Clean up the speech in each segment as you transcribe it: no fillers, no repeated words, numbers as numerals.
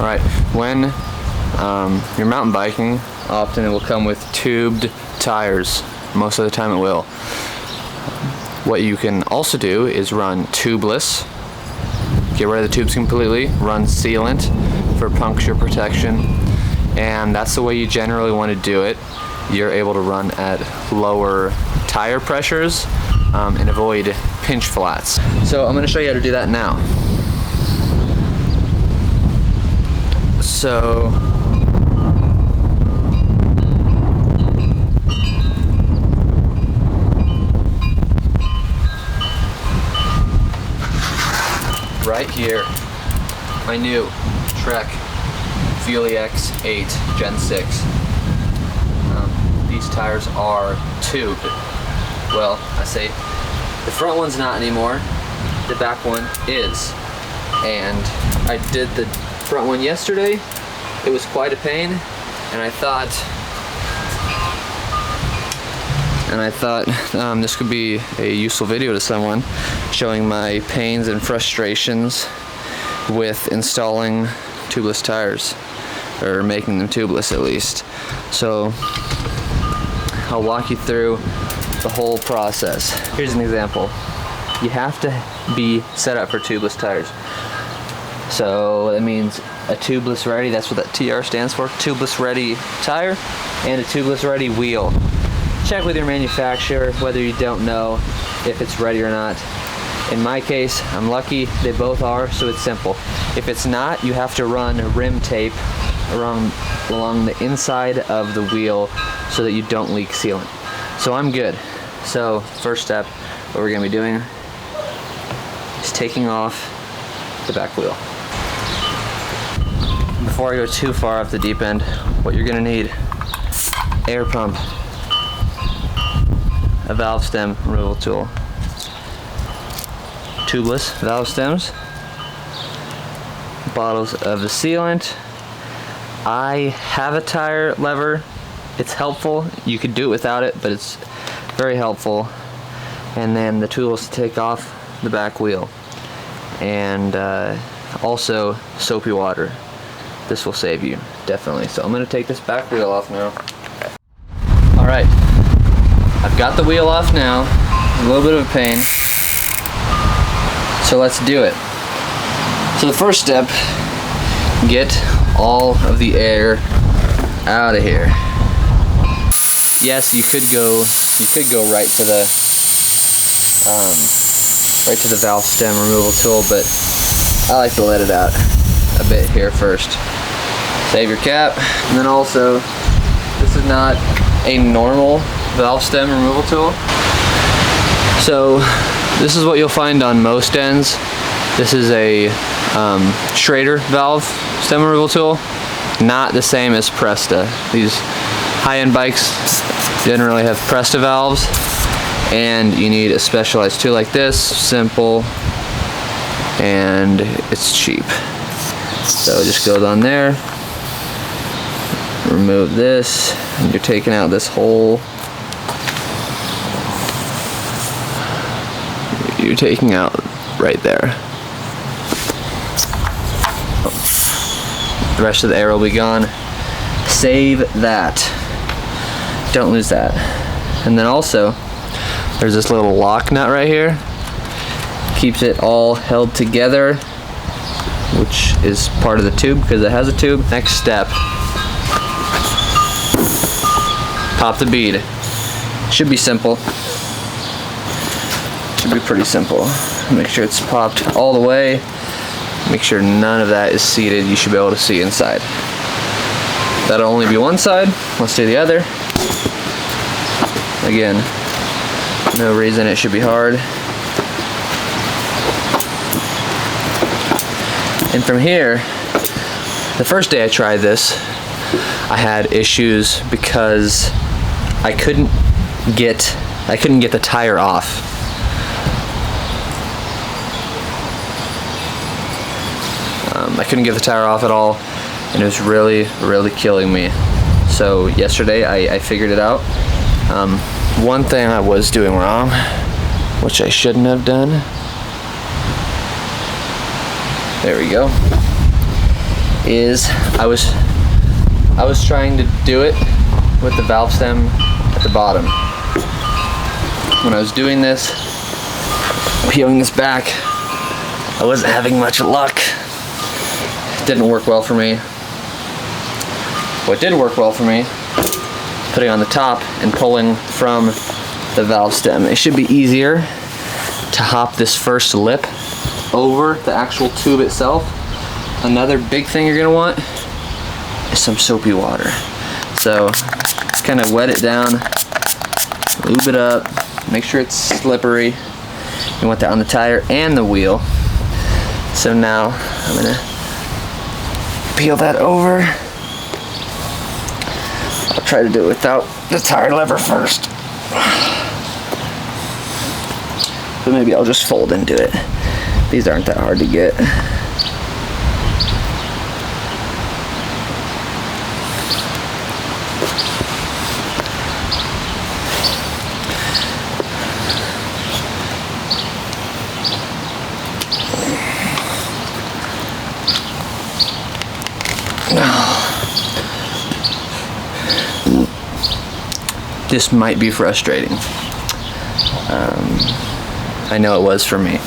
Alright, when you're mountain biking, often it will come with tubed tires. Most of the time it will. What you can also do is run tubeless. Get rid of the tubes completely. Run sealant for puncture protection. And that's the way you generally want to do it. You're able to run at lower tire pressures and avoid pinch flats. So I'm going to show you how to do that now. So right here, my new Trek Fuel X8 Gen 6. These tires are tubed. Well, I say the front one's not anymore, the back one is. And I did the front one yesterday. It was quite a pain, and I thought this could be a useful video to someone, showing my pains and frustrations with installing tubeless tires, or making them tubeless at least. So I'll walk you through the whole process. Here's an example. You have to be set up for tubeless tires. So that means a tubeless ready, that's what that TR stands for, tubeless ready tire, and a tubeless ready wheel. Check with your manufacturer whether you don't know if it's ready or not. In my case, I'm lucky they both are, so it's simple. If it's not, you have to run rim tape along the inside of the wheel so that you don't leak sealant. So I'm good. So first step, what we're gonna be doing is taking off the back wheel. Before I go too far off the deep end, what you're gonna need: air pump, a valve stem removal tool, tubeless valve stems, bottles of the sealant. I have a tire lever. It's helpful. You could do it without it, but it's very helpful. And then the tools to take off the back wheel, and also soapy water. This will save you, definitely. So I'm gonna take this back wheel off now. All right, I've got the wheel off now. A little bit of a pain. So let's do it. So the first step, get all of the air out of here. Yes, you could go right to the valve stem removal tool, but I like to let it out a bit here first. Save your cap. And then also, this is not a normal valve stem removal tool. So this is what you'll find on most ends. This is a Schrader valve stem removal tool, not the same as Presta. These high-end bikes generally have Presta valves, and you need a specialized tool like this. Simple, and it's cheap. So it just goes on there. Remove this, and you're taking out this hole. You're taking out right there. The rest of the air will be gone. Save that. Don't lose that. And then also, there's this little lock nut right here. Keeps it all held together, which is part of the tube because it has a tube. Next step, pop the bead. Should be simple. Should be pretty simple. Make sure it's popped all the way. Make sure none of that is seated. You should be able to see inside. That'll only be one side. Let's do the other. Again, no reason it should be hard. And from here, the first day I tried this, I had issues because I couldn't get the tire off. I couldn't get the tire off at all, and it was really killing me. So yesterday I figured it out. One thing I was doing wrong, which I shouldn't have done. There we go. is I was trying to do it with the valve stem at the bottom. When I was doing this, peeling this back, I wasn't having much luck. It didn't work well for me. What did work well for me, putting it on the top and pulling from the valve stem. It should be easier to hop this first lip over the actual tube itself. Another big thing you're gonna want is some soapy water. So just kind of wet it down, lube it up, make sure it's slippery. You want that on the tire and the wheel. So now I'm gonna peel that over. I'll try to do it without the tire lever first. But maybe I'll just fold into it. These aren't that hard to get. This might be frustrating. I know it was for me.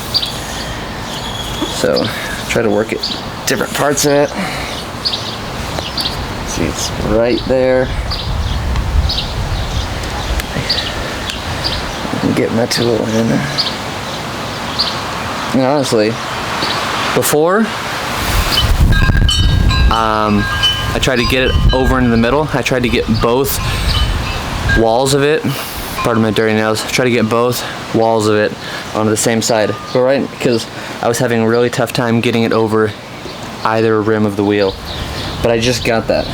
So try to work at different parts of it. See, it's right there. I can get my tool in. And honestly, before I tried to get it over into the middle. I tried to get both walls of it, pardon my dirty nails, try to get both walls of it onto the same side. But right, because I was having a really tough time getting it over either rim of the wheel. But I just got that.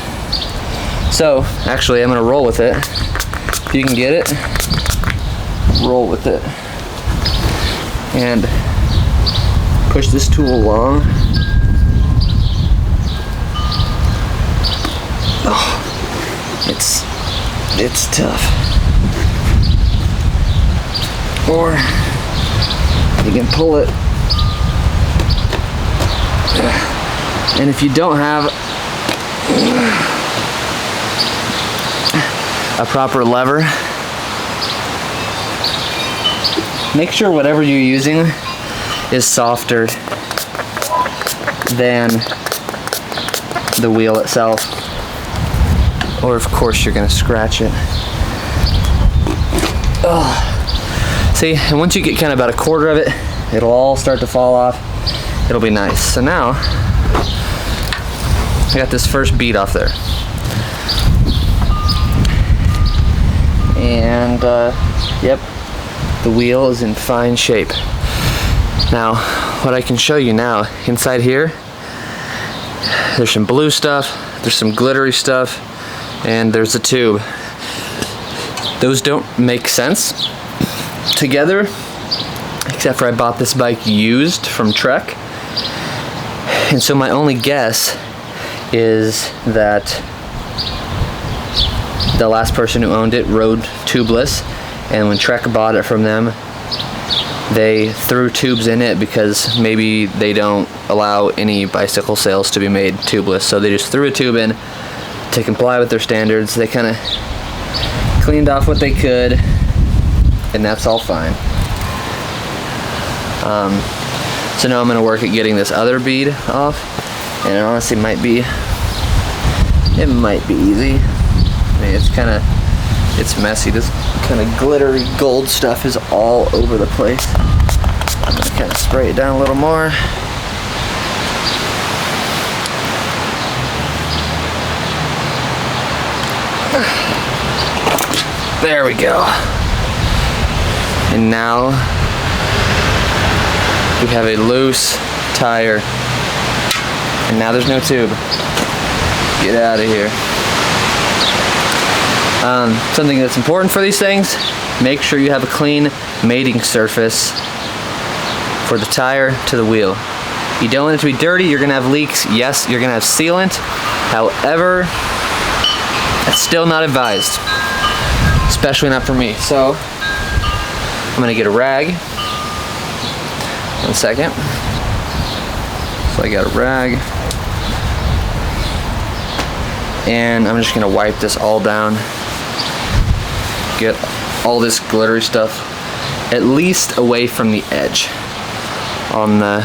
So, actually, I'm gonna roll with it. If you can get it, roll with it. And push this tool along. Oh, it's tough. Or you can pull it. And if you don't have a proper lever, make sure whatever you're using is softer than the wheel itself. Or of course you're gonna scratch it. Oh. See, and once you get kind of about a quarter of it, it'll all start to fall off. It'll be nice. So now, I got this first bead off there. And, yep, the wheel is in fine shape. Now, what I can show you now, inside here, there's some blue stuff, there's some glittery stuff, and there's a tube. Those don't make sense together, except for I bought this bike used from Trek. And so my only guess is that the last person who owned it rode tubeless, and when Trek bought it from them, they threw tubes in it because maybe they don't allow any bicycle sales to be made tubeless. So they just threw a tube in to comply with their standards. They kind of cleaned off what they could, and that's all fine. So now I'm going to work at getting this other bead off, and it honestly might be easy. I mean, it's messy. This kind of glittery gold stuff is all over the place. I'm going to kind of spray it down a little more. There we go. And now we have a loose tire. And now there's no tube. Get out of here. Something that's important for these things, make sure you have a clean mating surface for the tire to the wheel. You don't want it to be dirty, you're gonna have leaks. Yes, you're gonna have sealant. However, that's still not advised. Especially not for me. So, I'm gonna get a rag. 1 second. So I got a rag. And I'm just gonna wipe this all down. Get all this glittery stuff at least away from the edge on the,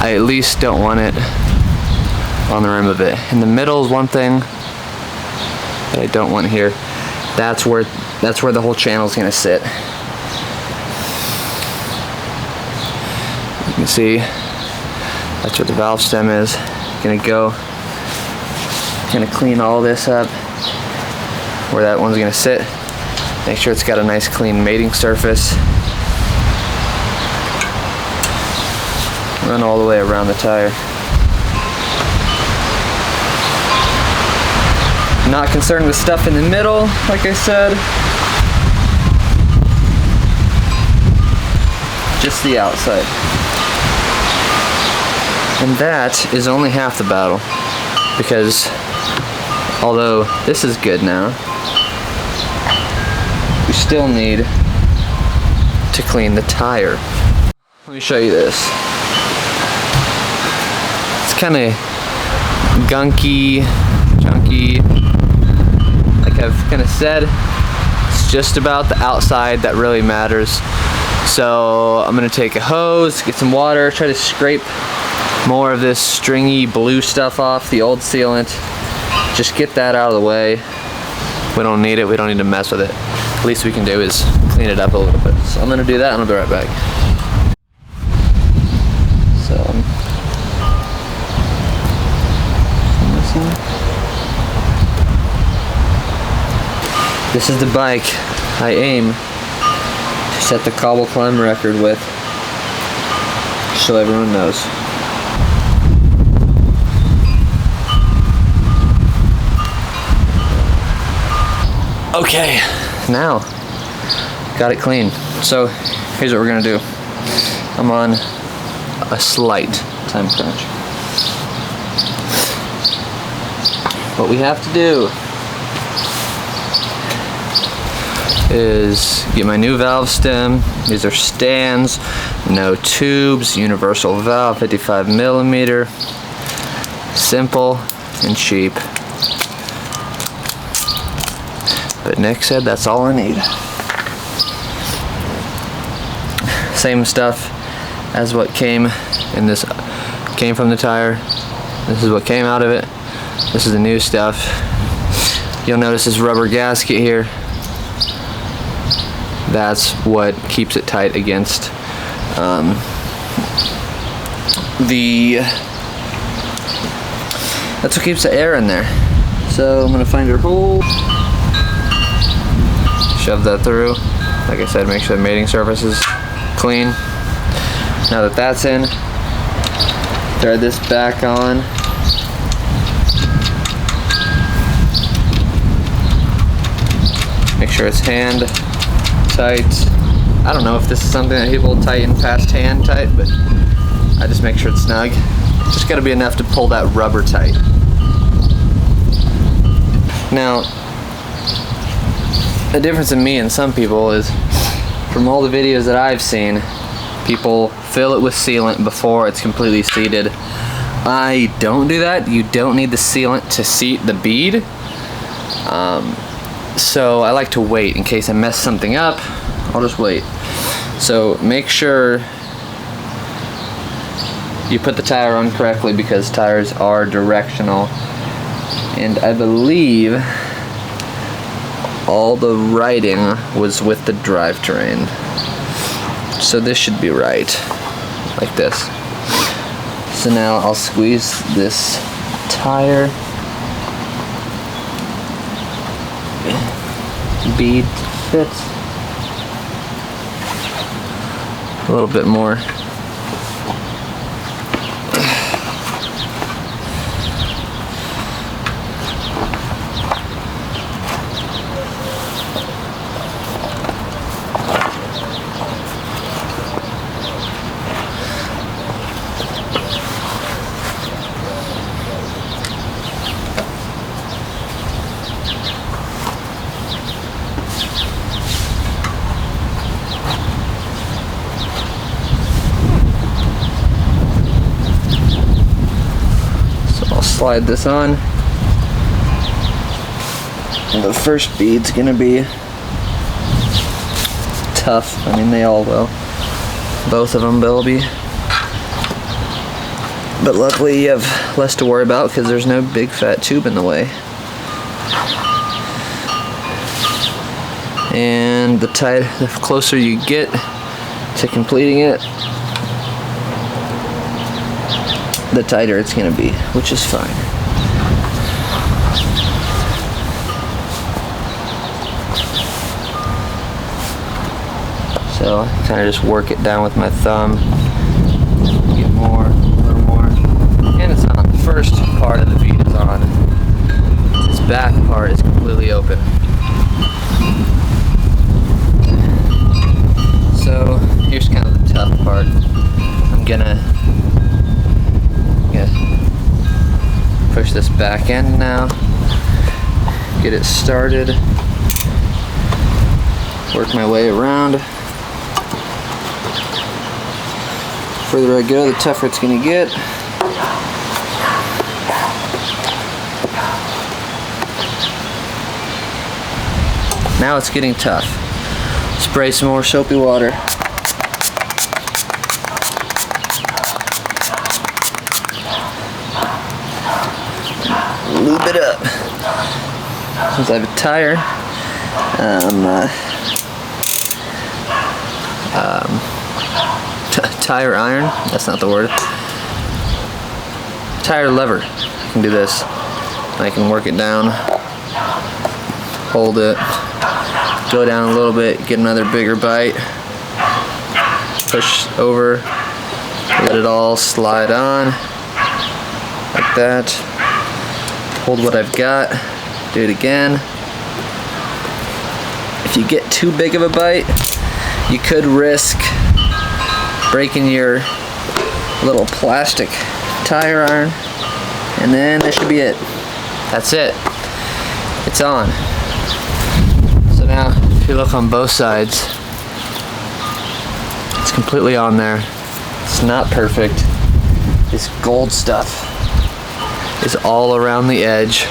I at least don't want it on the rim of it. In the middle is one thing that I don't want here. That's where the whole channel is gonna sit. You can see that's where the valve stem is. Gonna clean all this up where that one's gonna sit. Make sure it's got a nice clean mating surface. Run all the way around the tire. Not concerned with stuff in the middle, like I said. Just the outside. And that is only half the battle, because although this is good now, we still need to clean the tire. Let me show you this. It's kind of gunky, junky. Like I've kind of said, it's just about the outside that really matters. So I'm gonna take a hose, get some water, try to scrape more of this stringy blue stuff off, the old sealant. Just get that out of the way. We don't need it, we don't need to mess with it. The least we can do is clean it up a little bit. So I'm gonna do that and I'll be right back. So, this is the bike I aim to set the cobble climb record with, so everyone knows. Okay, now got it clean. So here's what we're gonna do. I'm on a slight time crunch. What we have to do is get my new valve stem. These are stands, no tubes, universal valve, 55 millimeter, simple and cheap. But Nick said that's all I need. Same stuff as what came from the tire. This is what came out of it. This is the new stuff. You'll notice this rubber gasket here. That's what keeps it tight against that's what keeps the air in there. So I'm gonna find her hole. Shove that through. Like I said, make sure the mating surface is clean. Now that that's in, thread this back on. Make sure it's hand tight. I don't know if this is something that people tighten past hand tight, but I just make sure it's snug. Just gotta be enough to pull that rubber tight. Now, the difference in me and some people is, from all the videos that I've seen, people fill it with sealant before it's completely seated. I don't do that. You don't need the sealant to seat the bead. So I like to wait in case I mess something up. I'll just wait. So make sure you put the tire on correctly, because tires are directional. And I believe all the writing was with the drivetrain. So this should be right, like this. So now I'll squeeze this tire bead fits a little bit more. slide this on. And the first bead's gonna be tough. I mean, they all will. Both of them will be. But luckily you have less to worry about because there's no big fat tube in the way. And the closer you get to completing it, the tighter it's gonna be, which is fine. So I kind of just work it down with my thumb, get more, a little more, and it's on. The first part of the bead is on. This back part is completely open. So here's kind of the tough part. I'm gonna push this back end now, get it started, work my way around. The further I go, the tougher it's gonna get. Now it's getting tough. Spray some more soapy water. Lube it up. Since I have a tire, tire iron, that's not the word. Tire lever. I can do this. I can work it down, hold it, go down a little bit, get another bigger bite, push over, let it all slide on, like that. Hold what I've got, do it again. If you get too big of a bite, you could risk breaking your little plastic tire iron, and then that should be it. That's it. It's on. So now, if you look on both sides, it's completely on there. It's not perfect. This gold stuff is all around the edge,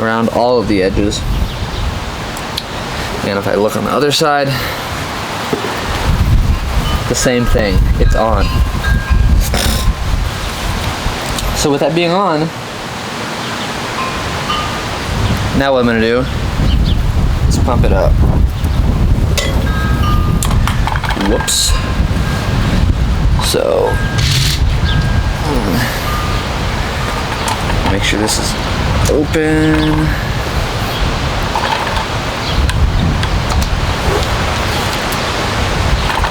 around all of the edges. And if I look on the other side, the same thing, it's on. So with that being on, now what I'm gonna do is pump it up. Whoops. So, make sure this is open.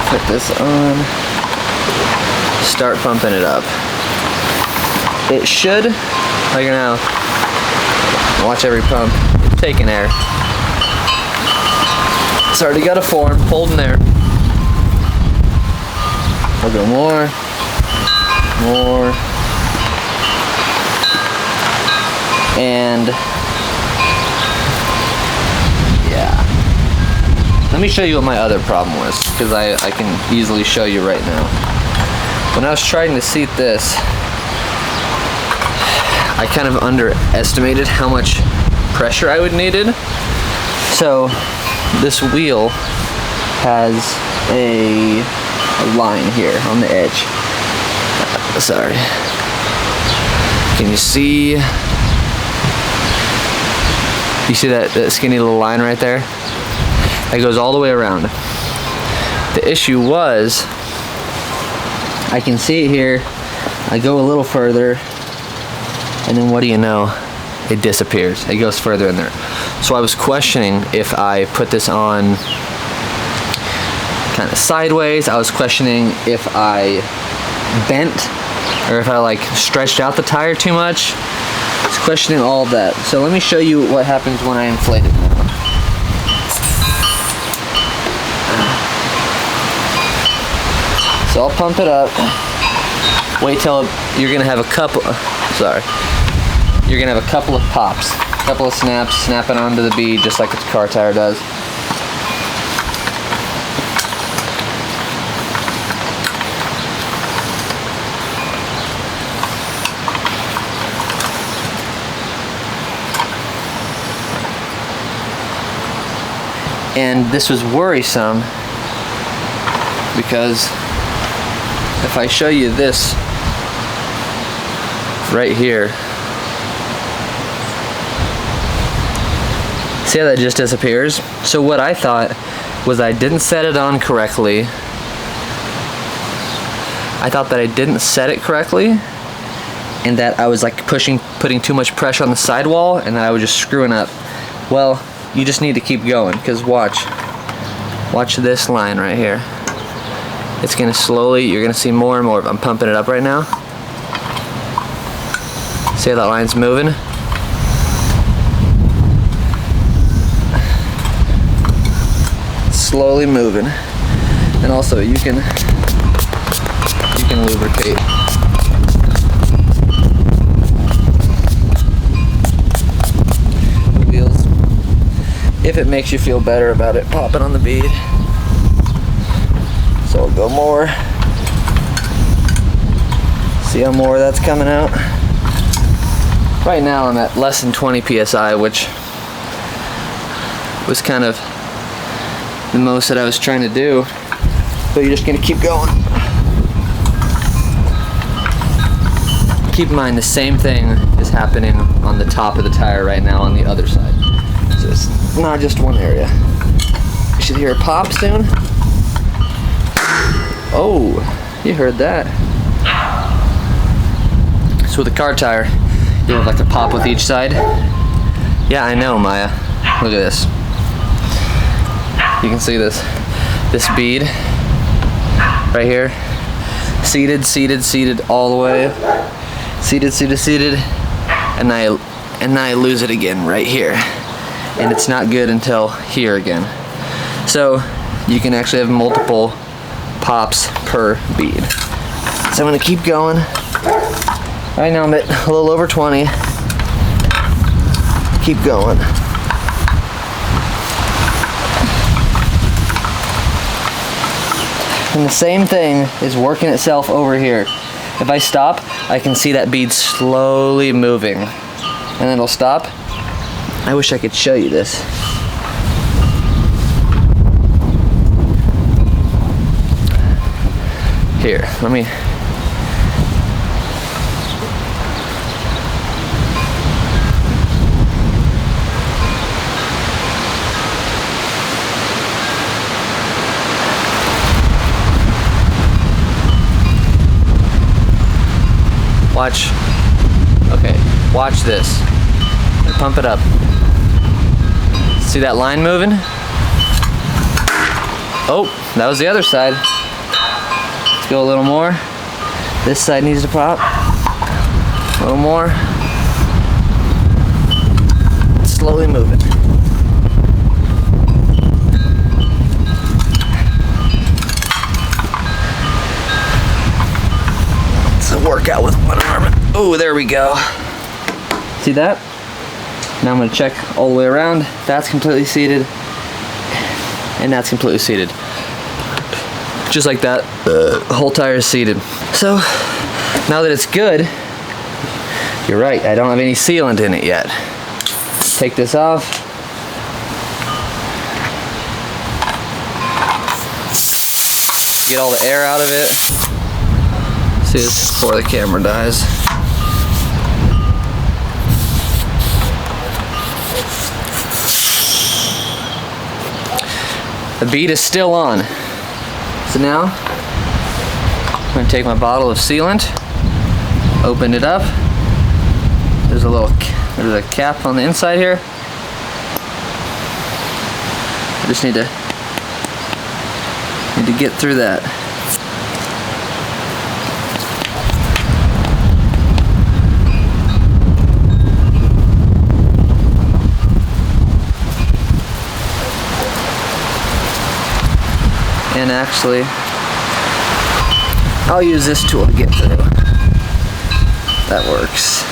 Put this on. Start pumping it up. It should, like now, watch every pump, it's taking air. It's already got a form, holding air. I'll go more. And yeah. Let me show you what my other problem was, because I can easily show you right now. When I was trying to seat this, I kind of underestimated how much pressure I would needed. So this wheel has a line here on the edge. Sorry. Can you see? You see that skinny little line right there? It goes all the way around. The issue was, I can see it here. I go a little further, and then what do you know? It disappears. It goes further in there. So I was questioning if I put this on kind of sideways. I was questioning if I bent or if I like stretched out the tire too much. I was questioning all of that. So let me show you what happens when I inflate it now. So I'll pump it up. Wait till you're gonna have a couple. You're gonna have a couple of pops, a couple of snaps, snap it onto the bead just like a car tire does. And this was worrisome because if I show you this right here, see how that just disappears? So what I thought was I didn't set it on correctly. I thought that I didn't set it correctly and that I was like putting too much pressure on the sidewall and that I was just screwing up. Well, you just need to keep going, because watch this line right here. It's gonna slowly, you're gonna see more and more. I'm pumping it up right now. See how that line's moving? Slowly moving. And also you can lubricate. The wheels, if it makes you feel better about it popping on the bead. So I'll go more. See how more that's coming out? Right now I'm at less than 20 psi, which was kind of the most that I was trying to do. But you're just gonna keep going. Keep in mind the same thing is happening on the top of the tire right now on the other side. So it's not just one area. You should hear a pop soon. Oh, you heard that. So with a car tire, you have like a pop with each side. Yeah, I know, Maya. Look at this. You can see this bead right here. Seated all the way. Seated, and I lose it again right here. And it's not good until here again. So you can actually have multiple pops per bead. So I'm gonna keep going. Right now I'm at a little over 20. Keep going. And the same thing is working itself over here. If I stop, I can see that bead slowly moving. And then it'll stop. I wish I could show you this. Here, let me... Watch. Okay, watch this. Pump it up. See that line moving? Oh, that was the other side. Let's go a little more. This side needs to pop. A little more. Slowly moving. Workout with one arm. Oh, there we go. See that? Now I'm going to check all the way around. That's completely seated. And that's completely seated. Just like that, the whole tire is seated. So, now that it's good, you're right, I don't have any sealant in it yet. Take this off. Get all the air out of it. See this before the camera dies. The bead is still on. So now I'm going to take my bottle of sealant, open it up. There's a cap on the inside here. I just need to get through that. And actually, I'll use this tool to get through. That works.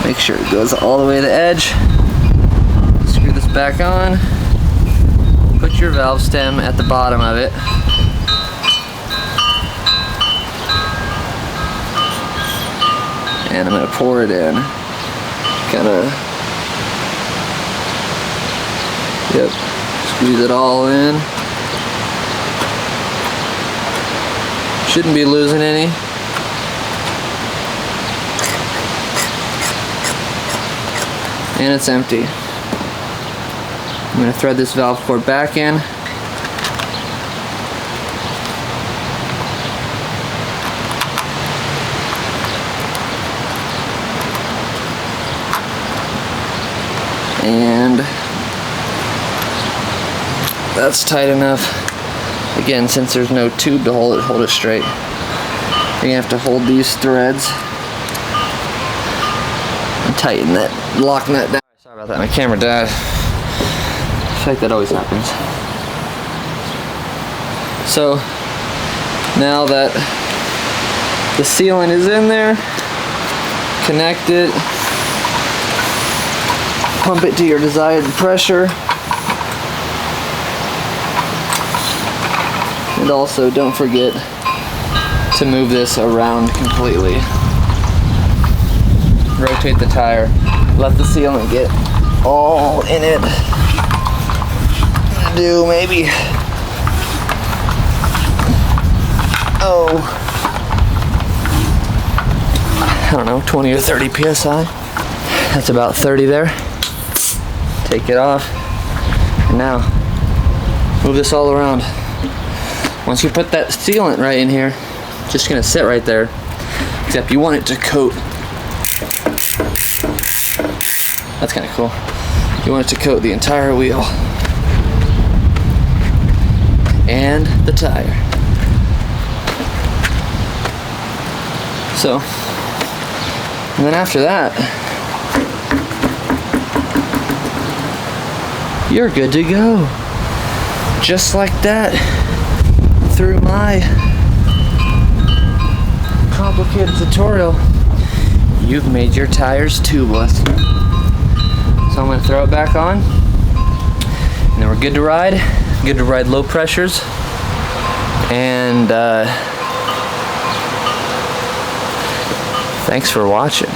Make sure it goes all the way to the edge. Screw this back on. Put your valve stem at the bottom of it. And I'm going to pour it in. Kind of Yep, squeeze it all in. Shouldn't be losing any. And it's empty. I'm going to thread this valve core back in. And that's tight enough. Again, since there's no tube to hold it straight, you're gonna have to hold these threads and tighten that lock nut down. Sorry about that, my camera died. I feel like that always happens. So now that the sealant is in there, connect it, pump it to your desired pressure. And also don't forget to move this around completely. Rotate the tire. Let the sealant get all in it. Do maybe, I don't know, 20 or 30 PSI. That's about 30 there. Take it off. And now, move this all around. Once you put that sealant right in here, it's just gonna sit right there. Except you want it to coat. That's kind of cool. You want it to coat the entire wheel. And the tire. So, and then after that, you're good to go. Just like that, through my complicated tutorial, you've made your tires tubeless. So I'm going to throw it back on, and then we're good to ride. Good to ride low pressures, and thanks for watching.